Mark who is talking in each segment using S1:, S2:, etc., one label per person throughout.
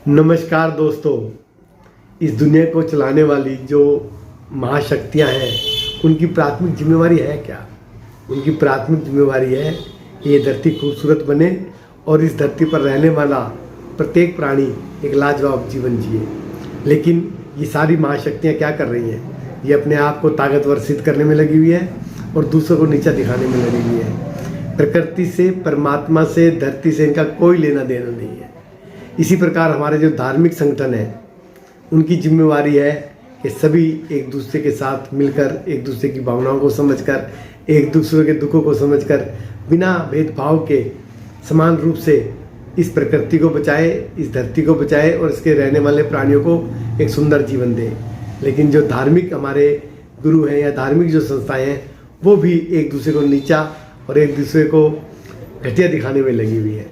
S1: नमस्कार दोस्तों। इस दुनिया को चलाने वाली जो महाशक्तियाँ हैं उनकी प्राथमिक जिम्मेवारी है क्या? उनकी प्राथमिक जिम्मेवारी है ये धरती खूबसूरत बने और इस धरती पर रहने वाला प्रत्येक प्राणी एक लाजवाब जीवन जिए। लेकिन ये सारी महाशक्तियाँ क्या कर रही हैं? ये अपने आप को ताकतवर सिद्ध करने में लगी हुई है और दूसरों को नीचा दिखाने में लगी हुई है। प्रकृति से, परमात्मा से, धरती से इनका कोई लेना देना नहीं है। इसी प्रकार हमारे जो धार्मिक संगठन हैं उनकी जिम्मेवारी है कि सभी एक दूसरे के साथ मिलकर, एक दूसरे की भावनाओं को समझकर, एक दूसरे के दुखों को समझकर, बिना भेदभाव के समान रूप से इस प्रकृति को बचाए, इस धरती को बचाए और इसके रहने वाले प्राणियों को एक सुंदर जीवन दे। लेकिन जो धार्मिक हमारे गुरु हैं या धार्मिक जो संस्थाएं हैं वो भी एक दूसरे को नीचा और एक दूसरे को घटिया दिखाने में लगी हुई है।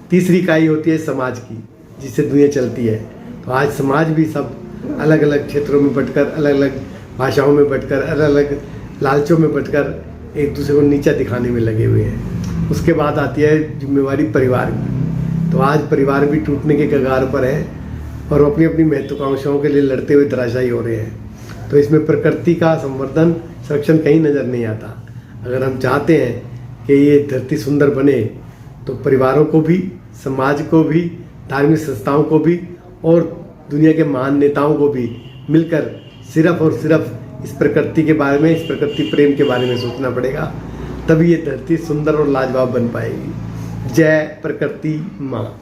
S1: तीसरी इकाई होती है समाज की, जिससे दुनिया चलती है। तो आज समाज भी सब अलग अलग क्षेत्रों में बंटकर, अलग अलग भाषाओं में बंटकर, अलग अलग लालचों में बंटकर एक दूसरे को नीचा दिखाने में लगे हुए हैं। उसके बाद आती है जिम्मेवारी परिवार की। तो आज परिवार भी टूटने के कगार पर है और अपनी अपनी महत्वाकांक्षाओं के लिए लड़ते हुए धराशायी हो रहे हैं। तो इसमें प्रकृति का संवर्धन, संरक्षण कहीं नज़र नहीं आता। अगर हम चाहते हैं कि ये धरती सुंदर बने तो परिवारों को भी, समाज को भी, धार्मिक संस्थाओं को भी और दुनिया के महान नेताओं को भी मिलकर सिर्फ और सिर्फ इस प्रकृति के बारे में, इस प्रकृति प्रेम के बारे में सोचना पड़ेगा। तभी ये धरती सुंदर और लाजवाब बन पाएगी। जय प्रकृति माँ।